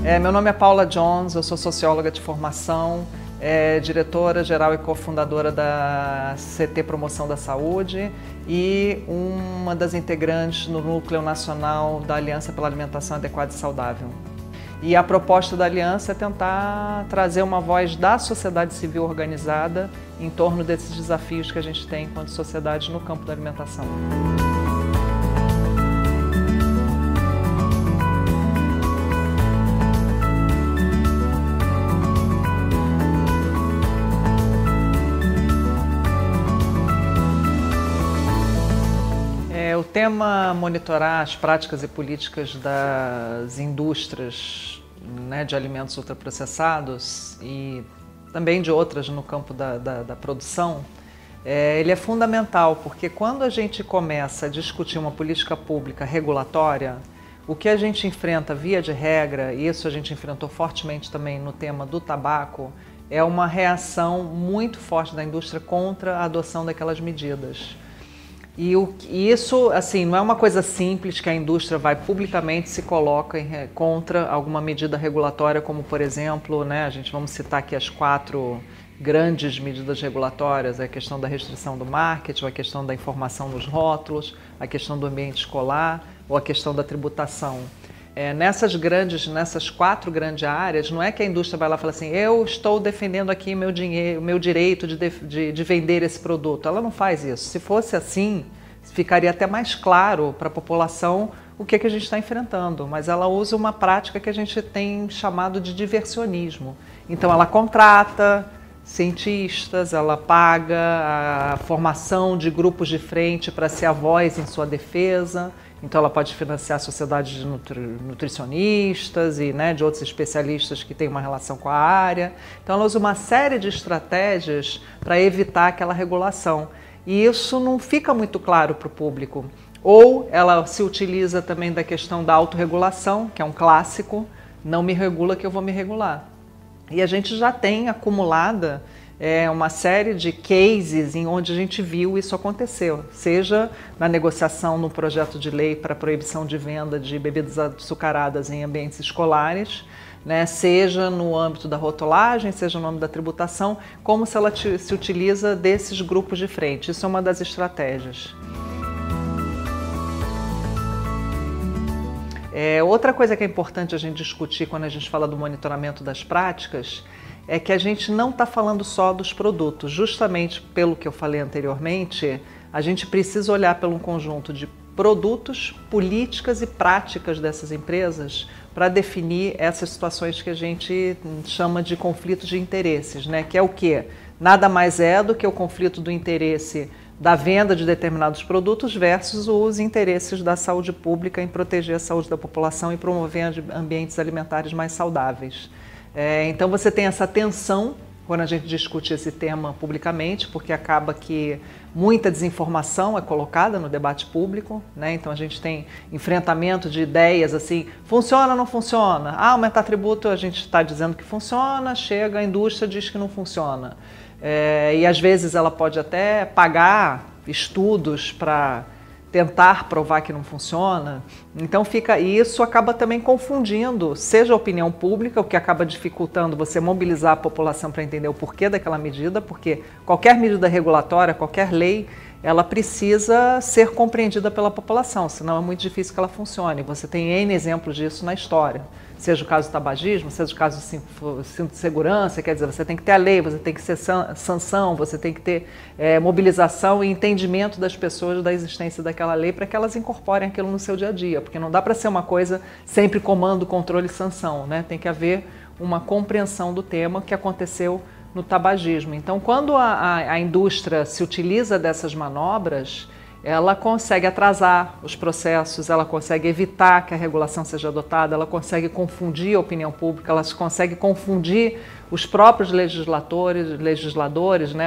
Meu nome é Paula Jones, eu sou socióloga de formação, diretora geral e cofundadora da CT Promoção da Saúde e uma das integrantes no Núcleo Nacional da Aliança pela Alimentação Adequada e Saudável. E a proposta da Aliança é tentar trazer uma voz da sociedade civil organizada em torno desses desafios que a gente tem enquanto sociedade no campo da alimentação. O tema monitorar as práticas e políticas das indústrias, de alimentos ultraprocessados e também de outras no campo da produção, ele é fundamental, porque quando a gente começa a discutir uma política pública regulatória, o que a gente enfrenta via de regra, e isso a gente enfrentou fortemente também no tema do tabaco, é uma reação muito forte da indústria contra a adoção daquelas medidas. E isso, assim, não é uma coisa simples que a indústria vai publicamente se coloca contra alguma medida regulatória, como por exemplo, vamos citar aqui as 4 grandes medidas regulatórias, a questão da restrição do marketing, a questão da informação nos rótulos, a questão do ambiente escolar ou a questão da tributação. Nessas 4 grandes áreas, não é que a indústria vai lá e fala assim, eu estou defendendo aqui o meu direito de vender esse produto. Ela não faz isso. Se fosse assim, ficaria até mais claro para a população o que a gente está enfrentando. Mas ela usa uma prática que a gente tem chamado de diversionismo. Então ela contrata cientistas, ela paga a formação de grupos de frente para ser a voz em sua defesa. Então ela pode financiar sociedades de nutricionistas e de outros especialistas que têm uma relação com a área. Então ela usa uma série de estratégias para evitar aquela regulação. E isso não fica muito claro para o público. Ou ela se utiliza também da questão da autorregulação, que é um clássico, não me regula que eu vou me regular. E a gente já tem acumulada uma série de cases em onde a gente viu isso acontecer, seja na negociação no projeto de lei para proibição de venda de bebidas açucaradas em ambientes escolares, seja no âmbito da rotulagem, seja no âmbito da tributação, como se ela se utiliza desses grupos de frente. Isso é uma das estratégias. Outra coisa que é importante a gente discutir quando a gente fala do monitoramento das práticas é que a gente não está falando só dos produtos. Justamente pelo que eu falei anteriormente, a gente precisa olhar pelo conjunto de produtos, políticas e práticas dessas empresas para definir essas situações que a gente chama de conflitos de interesses, que é o quê? Nada mais é do que o conflito do interesse da venda de determinados produtos versus os interesses da saúde pública em proteger a saúde da população e promover ambientes alimentares mais saudáveis. Então você tem essa tensão quando a gente discute esse tema publicamente, porque acaba que muita desinformação é colocada no debate público, Então a gente tem enfrentamento de ideias assim, funciona ou não funciona? Aumentar tributo a gente está dizendo que funciona, chega a indústria diz que não funciona. E às vezes ela pode até pagar estudos para tentar provar que não funciona. Então isso acaba também confundindo, seja a opinião pública, o que acaba dificultando você mobilizar a população para entender o porquê daquela medida, porque qualquer medida regulatória, qualquer lei, ela precisa ser compreendida pela população, senão é muito difícil que ela funcione. Você tem N exemplos disso na história. Seja o caso do tabagismo, seja o caso do cinto de segurança, quer dizer, você tem que ter a lei, você tem que ter sanção, você tem que ter mobilização e entendimento das pessoas da existência daquela lei para que elas incorporem aquilo no seu dia a dia, porque não dá para ser uma coisa sempre comando, controle e sanção, Tem que haver uma compreensão do tema que aconteceu no tabagismo. Então, quando a indústria se utiliza dessas manobras, ela consegue atrasar os processos, ela consegue evitar que a regulação seja adotada, ela consegue confundir a opinião pública, ela consegue confundir os próprios legisladores,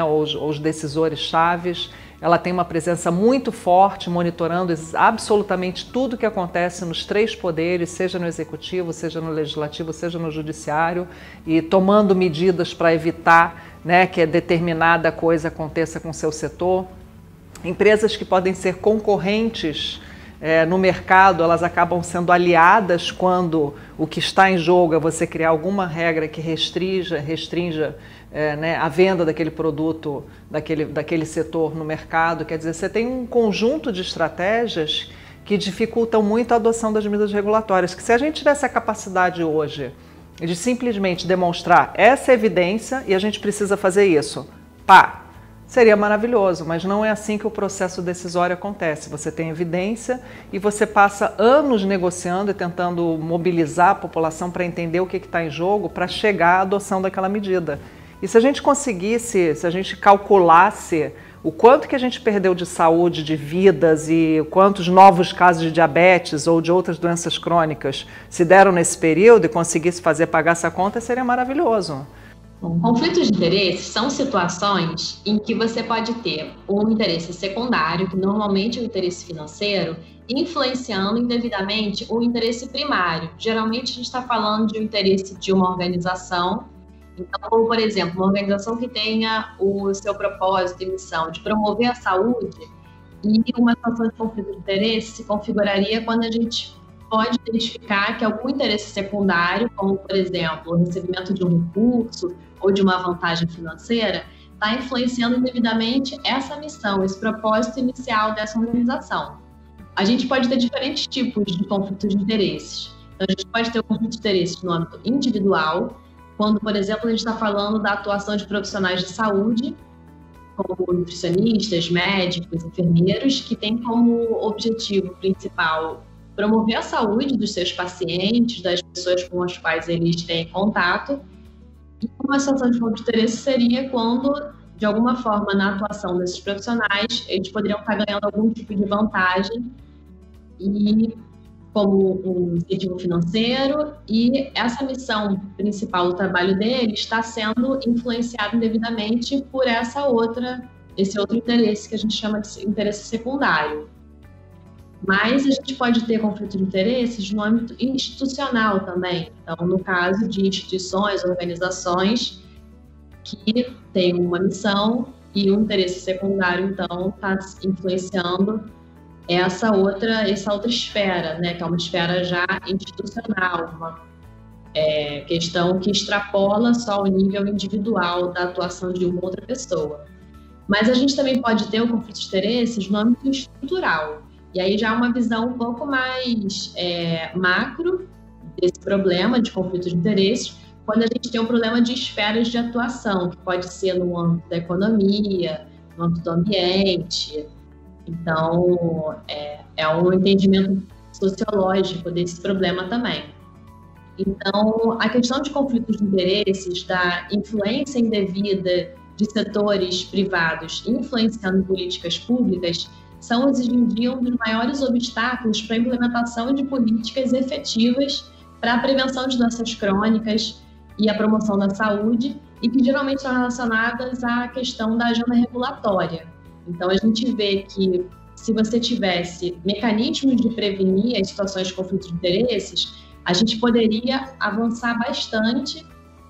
ou os decisores chaves. Ela tem uma presença muito forte, monitorando absolutamente tudo que acontece nos 3 poderes, seja no executivo, seja no legislativo, seja no judiciário, e tomando medidas para evitar que determinada coisa aconteça com o seu setor. Empresas que podem ser concorrentes no mercado, elas acabam sendo aliadas quando o que está em jogo é você criar alguma regra que restrinja a venda daquele produto, daquele setor no mercado. Quer dizer, você tem um conjunto de estratégias que dificultam muito a adoção das medidas regulatórias, que se a gente tivesse a capacidade hoje de simplesmente demonstrar essa evidência e a gente precisa fazer isso, seria maravilhoso, mas não é assim que o processo decisório acontece. Você tem evidência e você passa anos negociando e tentando mobilizar a população para entender o que está em jogo para chegar à adoção daquela medida. E se a gente conseguisse, se a gente calculasse o quanto que a gente perdeu de saúde, de vidas e quantos novos casos de diabetes ou de outras doenças crônicas se deram nesse período e conseguisse fazer pagar essa conta, seria maravilhoso. Conflitos de interesse são situações em que você pode ter um interesse secundário, que normalmente é o interesse financeiro, influenciando indevidamente o interesse primário. Geralmente a gente está falando de um interesse de uma organização. Então, como, por exemplo, uma organização que tenha o seu propósito e missão de promover a saúde, e uma situação de conflito de interesse se configuraria quando a gente pode identificar que algum interesse secundário, como, por exemplo, o recebimento de um recurso ou de uma vantagem financeira, está influenciando indevidamente essa missão, esse propósito inicial dessa organização. A gente pode ter diferentes tipos de conflitos de interesses. Então, a gente pode ter o conflito de interesses no âmbito individual, quando, por exemplo, a gente está falando da atuação de profissionais de saúde, como nutricionistas, médicos, enfermeiros, que têm como objetivo principal promover a saúde dos seus pacientes, das pessoas com as quais eles têm contato. E uma situação de conflito de interesse seria quando, de alguma forma, na atuação desses profissionais, eles poderiam estar ganhando algum tipo de vantagem e como um incentivo financeiro, e essa missão principal do trabalho dele está sendo influenciada indevidamente por esse outro interesse que a gente chama de interesse secundário. Mas a gente pode ter conflito de interesses no âmbito institucional também. Então, no caso de instituições, organizações que têm uma missão e o interesse secundário, então, está influenciando essa outra esfera, né, que é uma esfera já institucional, uma questão que extrapola só o nível individual da atuação de uma outra pessoa. Mas a gente também pode ter o conflito de interesses no âmbito estrutural, e aí já é uma visão um pouco mais macro desse problema de conflito de interesses, quando a gente tem um problema de esferas de atuação, que pode ser no âmbito da economia, no âmbito do ambiente. Então, é um entendimento sociológico desse problema também. Então, a questão de conflitos de interesses, da influência indevida de setores privados influenciando políticas públicas, são hoje em dia um dos maiores obstáculos para a implementação de políticas efetivas para a prevenção de doenças crônicas e a promoção da saúde, e que geralmente são relacionadas à questão da agenda regulatória. Então, a gente vê que se você tivesse mecanismos de prevenir as situações de conflito de interesses, a gente poderia avançar bastante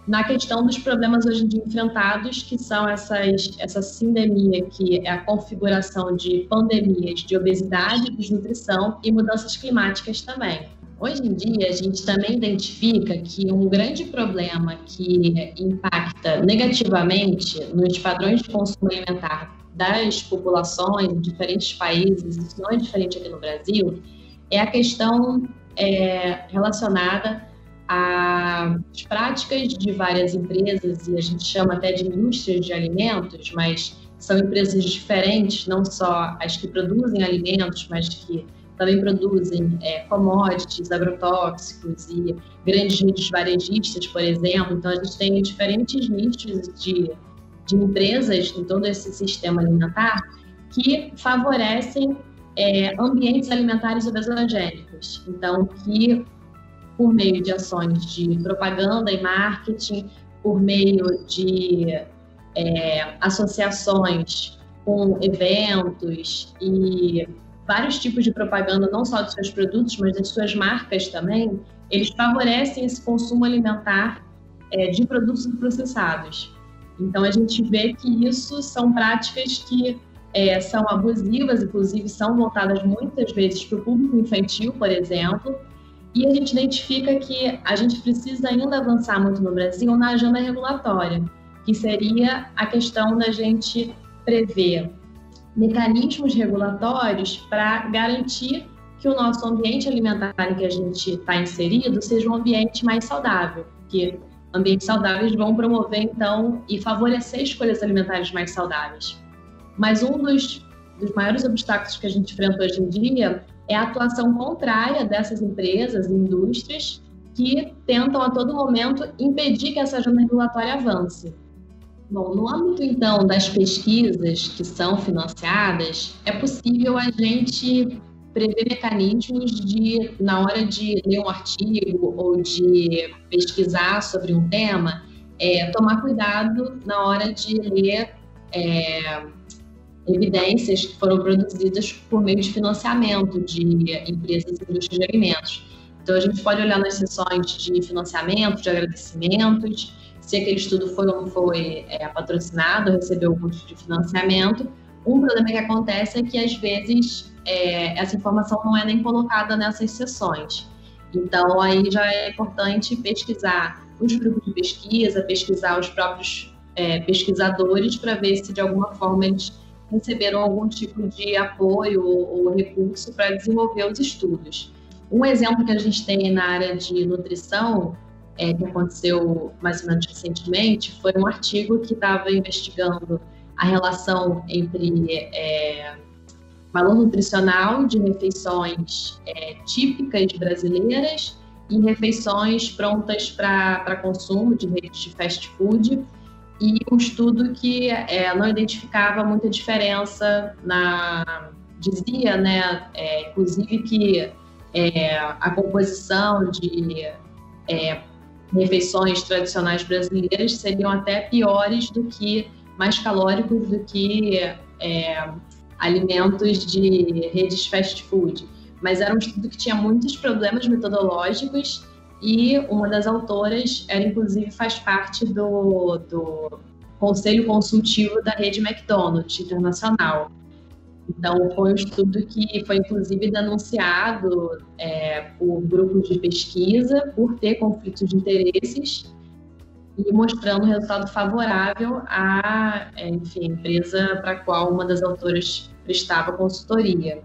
na questão dos problemas hoje em dia enfrentados, que são essa sindemia, que é a configuração de pandemias de obesidade, desnutrição e mudanças climáticas também. Hoje em dia, a gente também identifica que um grande problema que impacta negativamente nos padrões de consumo alimentar das populações em diferentes países, isso não é diferente aqui no Brasil, é a questão relacionada às práticas de várias empresas, e a gente chama até de indústrias de alimentos, mas são empresas diferentes, não só as que produzem alimentos, mas que também produzem commodities, agrotóxicos e grandes redes varejistas, por exemplo. Então, a gente tem diferentes nichos de empresas em todo esse sistema alimentar que favorecem ambientes alimentares obesogênicos. Então, que por meio de ações de propaganda e marketing, por meio de associações com eventos e vários tipos de propaganda, não só dos seus produtos, mas das suas marcas também, eles favorecem esse consumo alimentar de produtos processados. Então, a gente vê que isso são práticas que são abusivas, inclusive são voltadas muitas vezes para o público infantil, por exemplo, e a gente identifica que a gente precisa ainda avançar muito no Brasil na agenda regulatória, que seria a questão da gente prever mecanismos regulatórios para garantir que o nosso ambiente alimentar em que a gente está inserido seja um ambiente mais saudável, que ambientes saudáveis vão promover, então, e favorecer escolhas alimentares mais saudáveis. Mas um dos maiores obstáculos que a gente enfrenta hoje em dia é a atuação contrária dessas empresas e indústrias que tentam a todo momento impedir que essa agenda regulatória avance. Bom, no âmbito, então, das pesquisas que são financiadas, é possível a gente prever mecanismos de, na hora de ler um artigo ou de pesquisar sobre um tema, tomar cuidado na hora de ler evidências que foram produzidas por meio de financiamento de empresas e indústrias de alimentos. Então, a gente pode olhar nas seções de financiamento, de agradecimentos, se aquele estudo foi ou não foi patrocinado, recebeu algum tipo de financiamento. Um problema que acontece é que, às vezes, essa informação não é nem colocada nessas seções. Então, aí já é importante pesquisar os grupos de pesquisa, pesquisar os próprios pesquisadores para ver se, de alguma forma, eles receberam algum tipo de apoio ou recurso para desenvolver os estudos. Um exemplo que a gente tem na área de nutrição, que aconteceu mais ou menos recentemente, foi um artigo que estava investigando a relação entre valor nutricional de refeições típicas brasileiras e refeições prontas para consumo de redes de fast food, e um estudo que não identificava muita diferença dizia, né, inclusive que a composição de refeições tradicionais brasileiras seriam até piores mais calóricos do que alimentos de redes fast food. Mas era um estudo que tinha muitos problemas metodológicos e uma das autoras inclusive faz parte do Conselho Consultivo da rede McDonald's Internacional. Então, foi um estudo que foi, inclusive, denunciado por grupos de pesquisa por ter conflitos de interesses e mostrando resultado favorável à empresa para a qual uma das autoras prestava consultoria.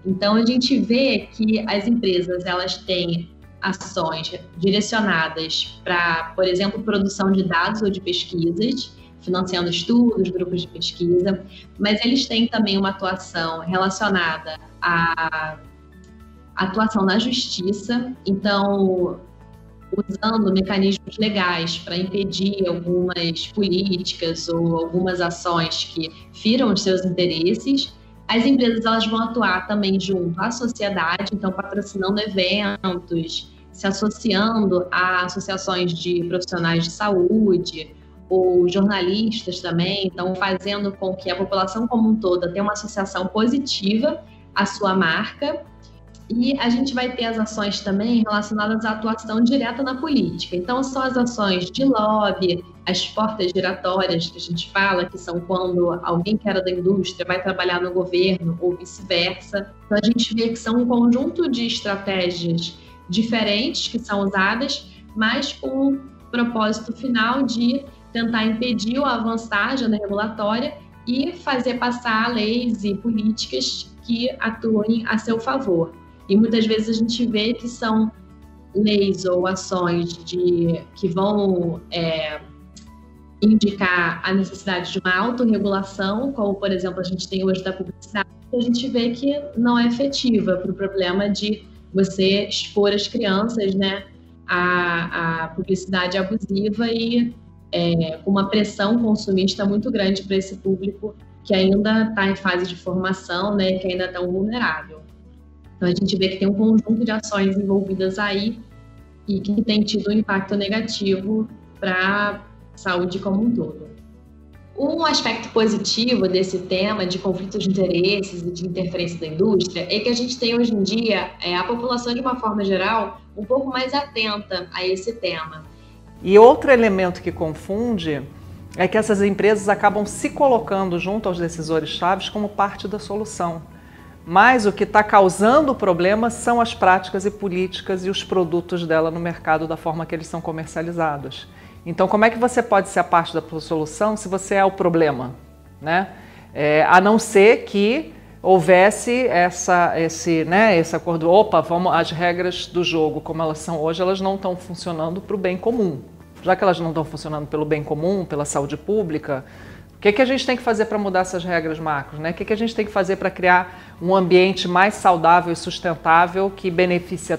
Então, a gente vê que as empresas elas têm ações direcionadas para, por exemplo, produção de dados ou de pesquisas, financiando estudos, grupos de pesquisa, mas eles têm também uma atuação relacionada à atuação na justiça, então, usando mecanismos legais para impedir algumas políticas ou algumas ações que firam os seus interesses. As empresas elas vão atuar também junto à sociedade, então patrocinando eventos, se associando a associações de profissionais de saúde, ou jornalistas também, então fazendo com que a população como um todo tenha uma associação positiva à sua marca. E a gente vai ter as ações também relacionadas à atuação direta na política. Então são as ações de lobby, as portas giratórias que a gente fala, que são quando alguém que era da indústria vai trabalhar no governo ou vice-versa. Então a gente vê que são um conjunto de estratégias diferentes que são usadas, mas com o propósito final de tentar impedir o avanço da agenda regulatória e fazer passar leis e políticas que atuem a seu favor. E muitas vezes a gente vê que são leis ou ações que vão indicar a necessidade de uma autorregulação, como, por exemplo, a gente tem hoje da publicidade, e a gente vê que não é efetiva para o problema de você expor as crianças, né, à publicidade abusiva e com uma pressão consumista muito grande para esse público que ainda está em fase de formação, né, que ainda é tão vulnerável. Então, a gente vê que tem um conjunto de ações envolvidas aí e que tem tido um impacto negativo para a saúde como um todo. Um aspecto positivo desse tema de conflitos de interesses e de interferência da indústria é que a gente tem hoje em dia a população, de uma forma geral, um pouco mais atenta a esse tema. E outro elemento que confunde é que essas empresas acabam se colocando junto aos decisores-chaves como parte da solução. Mas o que está causando o problema são as práticas e políticas e os produtos dela no mercado da forma que eles são comercializados. Então, como é que você pode ser a parte da solução se você é o problema, né? A não ser que houvesse esse acordo, as regras do jogo como elas são hoje, elas não estão funcionando para o bem comum. Já que elas não estão funcionando pelo bem comum, pela saúde pública, o que a gente tem que fazer para mudar essas regras macros, né? O que a gente tem que fazer para criar um ambiente mais saudável e sustentável que beneficia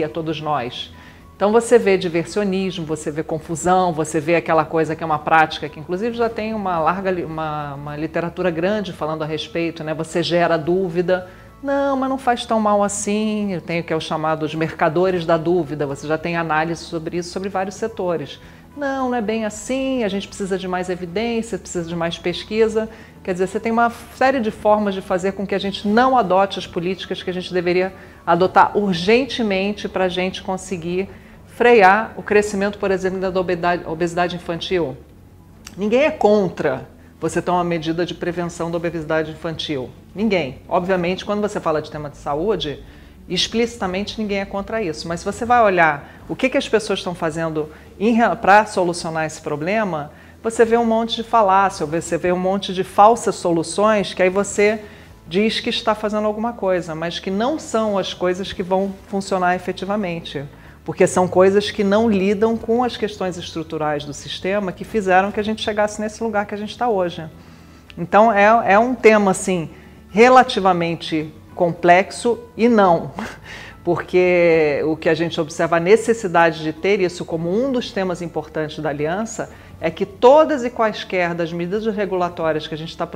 todos nós? Então você vê diversionismo, você vê confusão, você vê aquela coisa que é uma prática que inclusive já tem uma literatura grande falando a respeito, né? Você gera dúvida. Não, mas não faz tão mal assim. Eu tenho que é o chamado os mercadores da dúvida. Você já tem análise sobre isso, sobre vários setores. Não é bem assim, a gente precisa de mais evidência, precisa de mais pesquisa. Quer dizer, você tem uma série de formas de fazer com que a gente não adote as políticas que a gente deveria adotar urgentemente para a gente conseguir frear o crescimento, por exemplo, da obesidade infantil. Ninguém é contra você ter uma medida de prevenção da obesidade infantil. Ninguém. Obviamente, quando você fala de tema de saúde, explicitamente ninguém é contra isso. Mas se você vai olhar o que as pessoas estão fazendo para solucionar esse problema, você vê um monte de falácia, você vê um monte de falsas soluções que aí você diz que está fazendo alguma coisa, mas que não são as coisas que vão funcionar efetivamente. Porque são coisas que não lidam com as questões estruturais do sistema que fizeram que a gente chegasse nesse lugar que a gente está hoje. Então é um tema assim relativamente complexo e não, porque o que a gente observa, a necessidade de ter isso como um dos temas importantes da aliança é que todas e quaisquer das medidas regulatórias que a gente está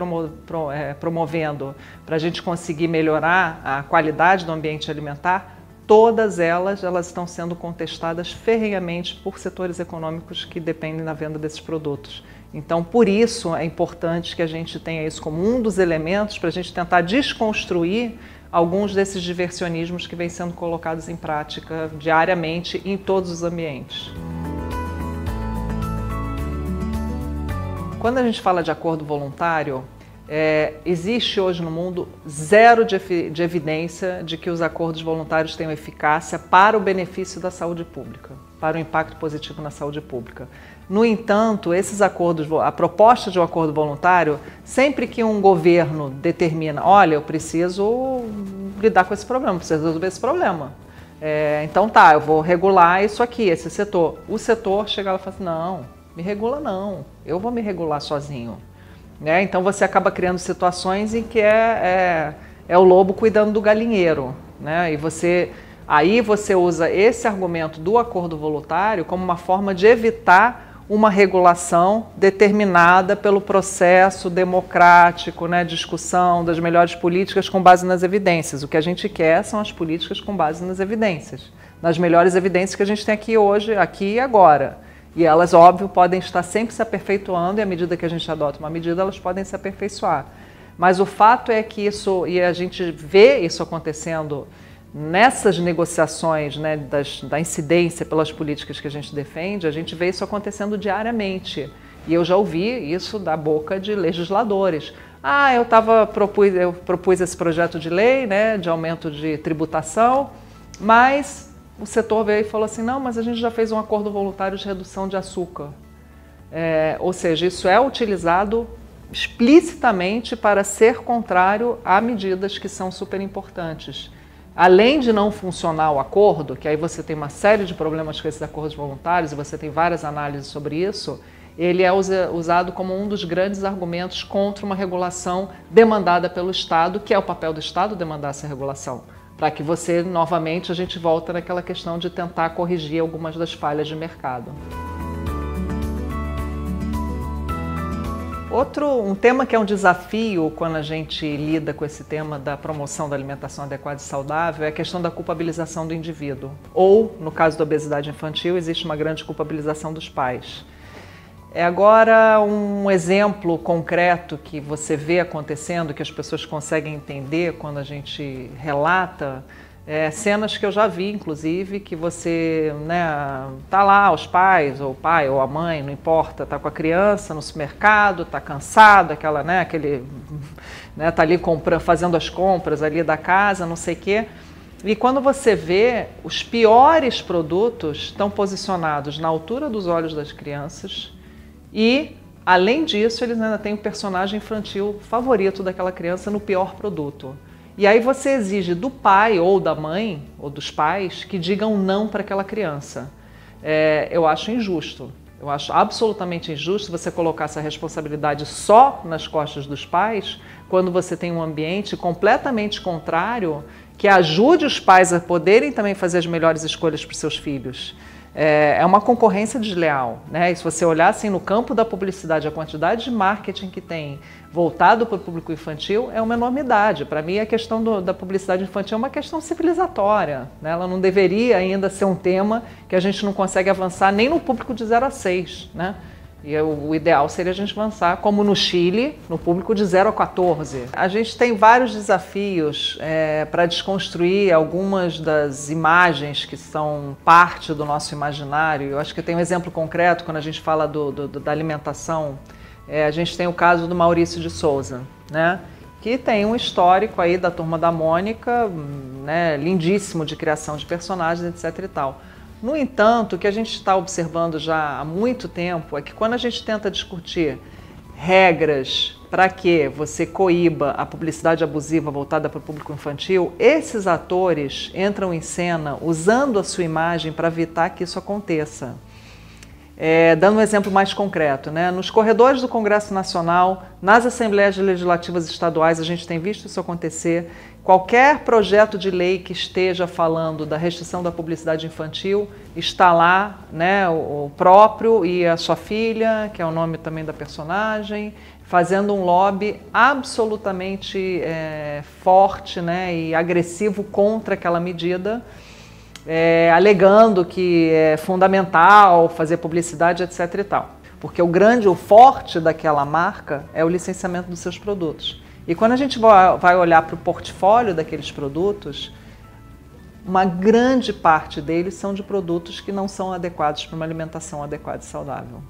promovendo para a gente conseguir melhorar a qualidade do ambiente alimentar, todas elas estão sendo contestadas ferrenhamente por setores econômicos que dependem da venda desses produtos. Então, por isso é importante que a gente tenha isso como um dos elementos para a gente tentar desconstruir alguns desses diversionismos que vêm sendo colocados em prática diariamente em todos os ambientes. Quando a gente fala de acordo voluntário, existe hoje no mundo zero de evidência de que os acordos voluntários tenham eficácia para o benefício da saúde pública, para o impacto positivo na saúde pública. No entanto, esses acordos, a proposta de um acordo voluntário, sempre que um governo determina, olha, eu preciso lidar com esse problema, preciso resolver esse problema. Então tá, eu vou regular isso aqui, esse setor. O setor chega lá e fala assim, não, me regula não, eu vou me regular sozinho. Então você acaba criando situações em que é o lobo cuidando do galinheiro, né? E aí você usa esse argumento do acordo voluntário como uma forma de evitar uma regulação determinada pelo processo democrático, né? Discussão das melhores políticas com base nas evidências. O que a gente quer são as políticas com base nas evidências, nas melhores evidências que a gente tem aqui hoje, aqui e agora. E elas, óbvio, podem estar sempre se aperfeiçoando e à medida que a gente adota uma medida, elas podem se aperfeiçoar. Mas o fato é que isso, e a gente vê isso acontecendo nessas negociações, né, da incidência pelas políticas que a gente defende, a gente vê isso acontecendo diariamente. E eu já ouvi isso da boca de legisladores. Eu propus esse projeto de lei, né, de aumento de tributação, mas o setor veio e falou assim, não, mas a gente já fez um acordo voluntário de redução de açúcar. Ou seja, isso é utilizado explicitamente para ser contrário a medidas que são super importantes. Além de não funcionar o acordo, que aí você tem uma série de problemas com esses acordos voluntários, e você tem várias análises sobre isso, ele é usado como um dos grandes argumentos contra uma regulação demandada pelo Estado, que é o papel do Estado demandar essa regulação. Para que novamente, a gente volta naquela questão de tentar corrigir algumas das falhas de mercado. Um tema que é um desafio quando a gente lida com esse tema da promoção da alimentação adequada e saudável é a questão da culpabilização do indivíduo. Ou, no caso da obesidade infantil, existe uma grande culpabilização dos pais. Agora um exemplo concreto que você vê acontecendo, que as pessoas conseguem entender quando a gente relata, Cenas que eu já vi, inclusive, que você, né, tá lá, os pais, ou o pai, ou a mãe, não importa, tá com a criança no supermercado, tá cansado, tá ali fazendo as compras ali da casa, não sei o quê. E quando você vê, os piores produtos estão posicionados na altura dos olhos das crianças e, além disso, eles ainda têm o personagem infantil favorito daquela criança no pior produto. E aí você exige do pai ou da mãe, ou dos pais, que digam não para aquela criança. Eu acho injusto. Eu acho absolutamente injusto você colocar essa responsabilidade só nas costas dos pais, quando você tem um ambiente completamente contrário que ajude os pais a poderem também fazer as melhores escolhas para os seus filhos. É uma concorrência desleal, né? E se você olhar assim no campo da publicidade, a quantidade de marketing que tem voltado para o público infantil é uma enormidade. Para mim, a questão da publicidade infantil é uma questão civilizatória, né? Ela não deveria ainda ser um tema que a gente não consegue avançar nem no público de 0 a 6, né? E o ideal seria a gente avançar, como no Chile, no público de 0 a 14. A gente tem vários desafios para desconstruir algumas das imagens que são parte do nosso imaginário. Eu acho que tem um exemplo concreto quando a gente fala da alimentação. A gente tem o caso do Maurício de Souza, né? Que tem um histórico aí da Turma da Mônica, né? Lindíssimo de criação de personagens, etc. e tal. No entanto, o que a gente está observando já há muito tempo é que quando a gente tenta discutir regras para que você coíba a publicidade abusiva voltada para o público infantil, esses atores entram em cena usando a sua imagem para evitar que isso aconteça. Dando um exemplo mais concreto, né? Nos corredores do Congresso Nacional, nas Assembleias Legislativas Estaduais, a gente tem visto isso acontecer. Qualquer projeto de lei que esteja falando da restrição da publicidade infantil está lá, né, o próprio e a sua filha, que é o nome também da personagem, fazendo um lobby absolutamente forte, né, e agressivo contra aquela medida, alegando que é fundamental fazer publicidade, etc. e tal. Porque o forte daquela marca é o licenciamento dos seus produtos. E quando a gente vai olhar para o portfólio daqueles produtos, uma grande parte deles são de produtos que não são adequados para uma alimentação adequada e saudável.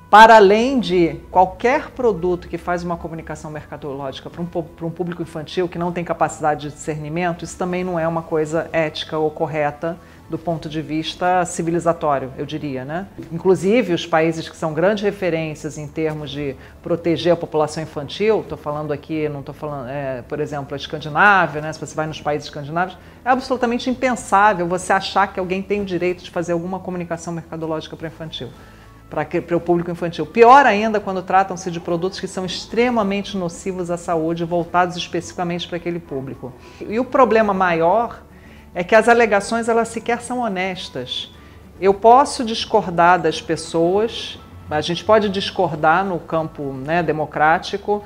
Para além de qualquer produto que faz uma comunicação mercadológica para um público infantil que não tem capacidade de discernimento, isso também não é uma coisa ética ou correta do ponto de vista civilizatório, eu diria, né? Inclusive, os países que são grandes referências em termos de proteger a população infantil, estou falando aqui, não estou falando, por exemplo, a Escandinávia, né? Se você vai nos países escandinavos, é absolutamente impensável você achar que alguém tem o direito de fazer alguma comunicação mercadológica para infantil. Para o público infantil. Pior ainda quando tratam-se de produtos que são extremamente nocivos à saúde, voltados especificamente para aquele público. E o problema maior é que as alegações elas sequer são honestas. Eu posso discordar das pessoas, a gente pode discordar no campo, né, democrático.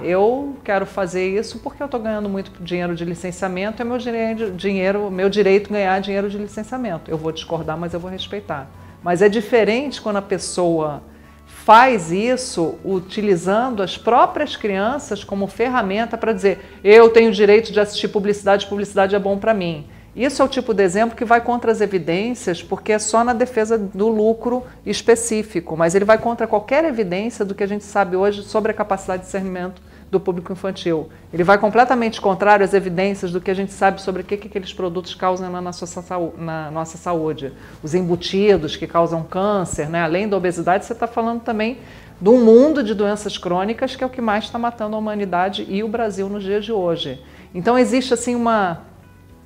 Eu quero fazer isso porque eu estou ganhando muito dinheiro de licenciamento, é meu direito ganhar dinheiro de licenciamento. Eu vou discordar, mas eu vou respeitar. Mas é diferente quando a pessoa faz isso utilizando as próprias crianças como ferramenta para dizer eu tenho direito de assistir publicidade, publicidade é bom para mim. Isso é o tipo de exemplo que vai contra as evidências porque é só na defesa do lucro específico, mas ele vai contra qualquer evidência do que a gente sabe hoje sobre a capacidade de discernimento do público infantil. Ele vai completamente contrário às evidências do que a gente sabe sobre o que aqueles produtos causam na nossa saúde. Os embutidos que causam câncer, né? Além da obesidade, você está falando também de um mundo de doenças crônicas que é o que mais está matando a humanidade e o Brasil nos dias de hoje. Então existe assim uma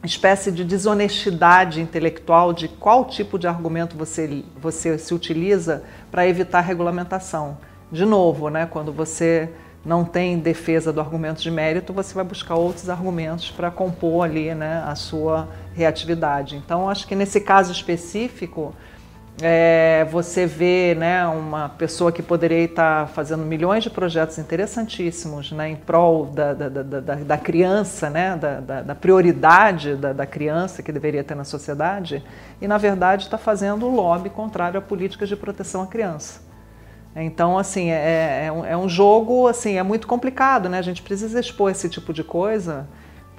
espécie de desonestidade intelectual de qual tipo de argumento você se utiliza para evitar regulamentação. De novo, né? Quando você não tem defesa do argumento de mérito, você vai buscar outros argumentos para compor ali, né, a sua reatividade. Então, acho que nesse caso específico, você vê, né, uma pessoa que poderia estar fazendo milhões de projetos interessantíssimos, né, em prol da criança, né, da prioridade da criança que deveria ter na sociedade, e, na verdade, está fazendo um lobby contrário a políticas de proteção à criança. Então, assim, é um jogo, assim, é muito complicado, né? A gente precisa expor esse tipo de coisa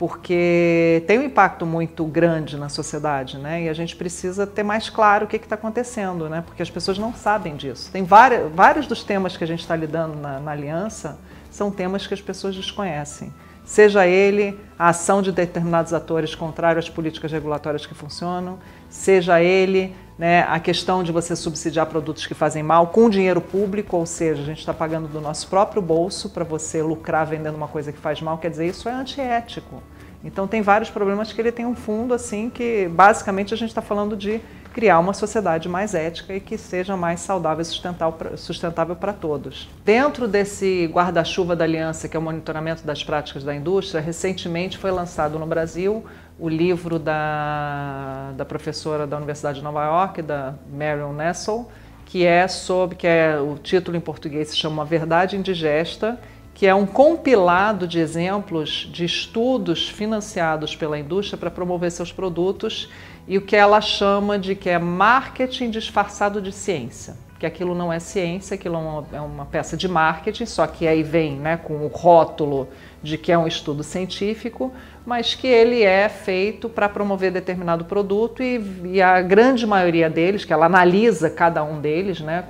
porque tem um impacto muito grande na sociedade, né? E a gente precisa ter mais claro o que está acontecendo, né? Porque as pessoas não sabem disso. Tem vários dos temas que a gente está lidando na aliança são temas que as pessoas desconhecem. Seja ele a ação de determinados atores contrário às políticas regulatórias que funcionam, seja ele, né, a questão de você subsidiar produtos que fazem mal com dinheiro público, ou seja, a gente está pagando do nosso próprio bolso para você lucrar vendendo uma coisa que faz mal, quer dizer, isso é antiético. Então tem vários problemas que ele tem um fundo assim que basicamente a gente está falando de criar uma sociedade mais ética e que seja mais saudável e sustentável para todos. Dentro desse guarda-chuva da aliança, que é o monitoramento das práticas da indústria, recentemente foi lançado no Brasil o livro da professora da Universidade de Nova York, da Marion Nestle, que o título em português se chama A Verdade Indigesta, que é um compilado de exemplos de estudos financiados pela indústria para promover seus produtos e o que ela chama de que é marketing disfarçado de ciência, que aquilo não é ciência, aquilo é uma peça de marketing, só que aí vem, né, com o rótulo de que é um estudo científico, mas que ele é feito para promover determinado produto e a grande maioria deles, que ela analisa cada um deles, né,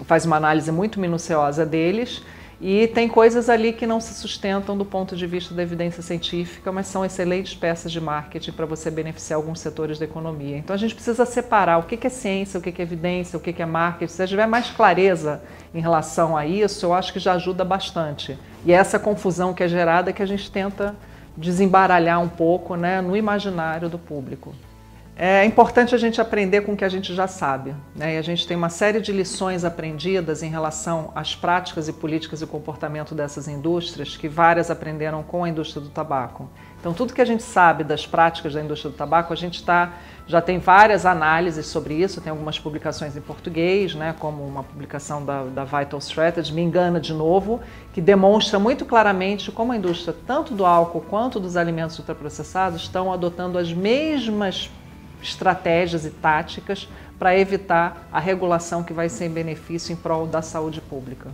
faz uma análise muito minuciosa deles, e tem coisas ali que não se sustentam do ponto de vista da evidência científica, mas são excelentes peças de marketing para você beneficiar alguns setores da economia. Então a gente precisa separar o que é ciência, o que é evidência, o que é marketing. Se tiver mais clareza em relação a isso, eu acho que já ajuda bastante. E essa confusão que é gerada é que a gente tenta desembaralhar um pouco, né, no imaginário do público. É importante a gente aprender com o que a gente já sabe, né? E a gente tem uma série de lições aprendidas em relação às práticas e políticas e comportamento dessas indústrias, que várias aprenderam com a indústria do tabaco. Então, tudo que a gente sabe das práticas da indústria do tabaco, a gente já tem várias análises sobre isso, tem algumas publicações em português, né, como uma publicação da Vital Strategy, Me Engana de Novo, que demonstra muito claramente como a indústria, tanto do álcool quanto dos alimentos ultraprocessados, estão adotando as mesmas estratégias e táticas para evitar a regulação que vai ser em benefício em prol da saúde pública.